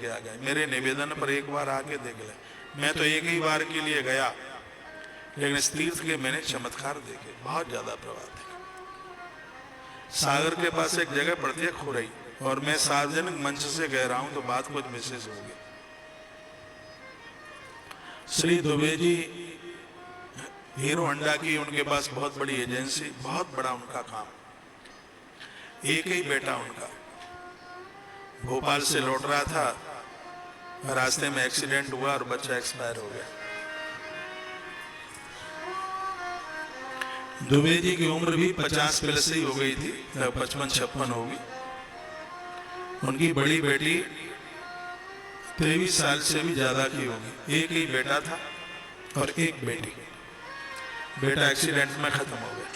करके आ गए। मेरे निवेदन पर एक बार आके देख ले। मैं तो एक ही बार के लिए गया, लेकिन इस तीर्थ के मैंने चमत्कार देखे, बहुत ज्यादा प्रभाव देखे। सागर के पास एक जगह प्रत्यक्ष हो रही और मैं सार्वजनिक मंच से कह रहा हूं तो बात कुछ विशेष होगी। श्री दुबे जी हीरो होंडा की उनके पास बहुत बड़ी एजेंसी, बहुत बड़ा उनका काम। एक ही बेटा उनका भोपाल से लौट रहा था, रास्ते में एक्सीडेंट हुआ और बच्चा एक्सपायर हो गया। दुबे जी की उम्र भी 50 प्लस ही हो गई थी, 55-56 होगी। उनकी बड़ी बेटी 23 साल से भी ज्यादा की होगी। एक ही बेटा था और एक बेटी। बेटा एक्सीडेंट में खत्म हो गया।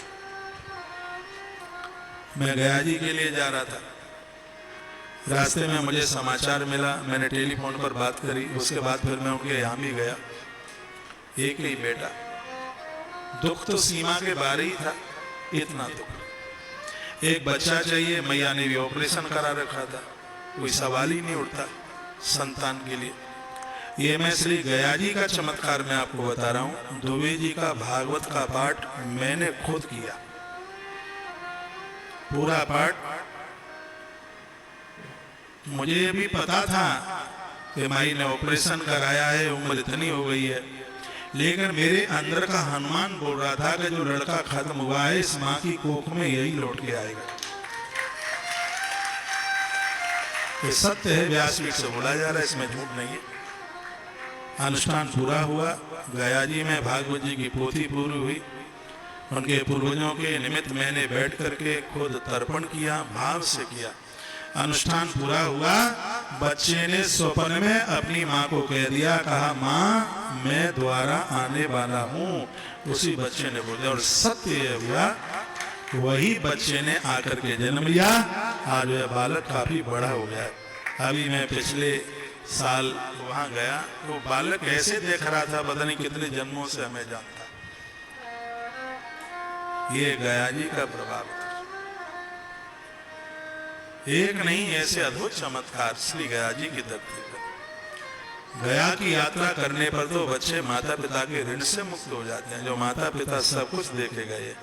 मैं गया जी के लिए जा रहा था, रास्ते में मुझे समाचार मिला, मैंने टेलीफोन पर बात करी, उसके बाद फिर मैं उनके यहाँ भी गया। एक ही बेटा, दुख तो सीमा के बाहर ही था, इतना दुख। एक बच्चा चाहिए, मैया ने भी ऑपरेशन करा रखा था, कोई सवाल ही नहीं उठता संतान के लिए। ये मैं श्री गया जी का चमत्कार मैं आपको बता रहा हूँ। दुबे जी का भागवत का पाठ मैंने खुद किया, पूरा पाठ। मुझे भी पता था कि माई ने ऑपरेशन कराया है, उम्र इतनी हो गई है, लेकिन मेरे अंदर का हनुमान बोल रहा था कि जो लड़का खत्म हुआ है इस माँ की कोख में यही लौट के आएगा। ये सत्य है, व्यासपीठ से बोला जा रहा है, इसमें झूठ नहीं है। अनुष्ठान पूरा हुआ, गया जी में भागवत जी की पोथी पूरी हुई। उनके पूर्वजों के निमित्त मैंने बैठ करके खुद तर्पण किया, भाव से किया। अनुष्ठान पूरा हुआ, बच्चे ने स्वप्न में अपनी माँ को कह दिया, कहा माँ मैं दोबारा आने वाला हूँ। उसी बच्चे ने बोल दिया और सत्य हुआ, वही बच्चे ने आकर के जन्म लिया। आज वह बालक काफी बड़ा हो गया। अभी मैं पिछले साल वहां गया, वो बालक ऐसे देख रहा था, पता नहीं कितने जन्मों से हमें जानता। ये गया जी का प्रभाव था। एक नहीं, ऐसे अद्भुत चमत्कार श्री गया जी की धरती पर। गया की यात्रा करने पर तो बच्चे माता पिता के ऋण से मुक्त हो जाते हैं। जो माता पिता सब कुछ देके गए,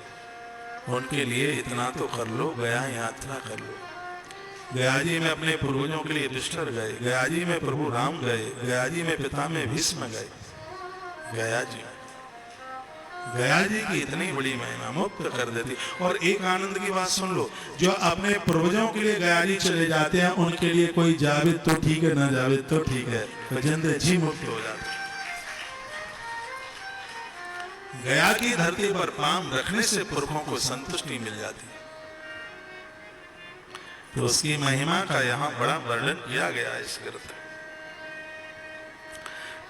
उनके लिए इतना तो कर लो, गया यात्रा कर लो। गया जी में अपने पूर्वजों के लिए युधिष्ठिर गए, गया जी में प्रभु राम गए, गया जी में पिता में भीष्म गए। गया जी की इतनी बड़ी महिमा मुक्त कर देती। और एक आनंद की बात सुन लो, जो अपने पूर्वजों के लिए गया जी चले जाते हैं, उनके लिए कोई जाविद तो ठीक है, ना जाविद तो ठीक है, गजेंद्र जी मुक्त हो जाते। गया की धरती पर पांव रखने से पुरखों को संतुष्टि मिल जाती। तो उसकी महिमा का यहाँ बड़ा वर्णन किया गया है इस ग्रंथ में।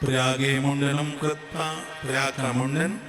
प्रयागे मुंडनम कृत्वा, प्रयाग का मुंडन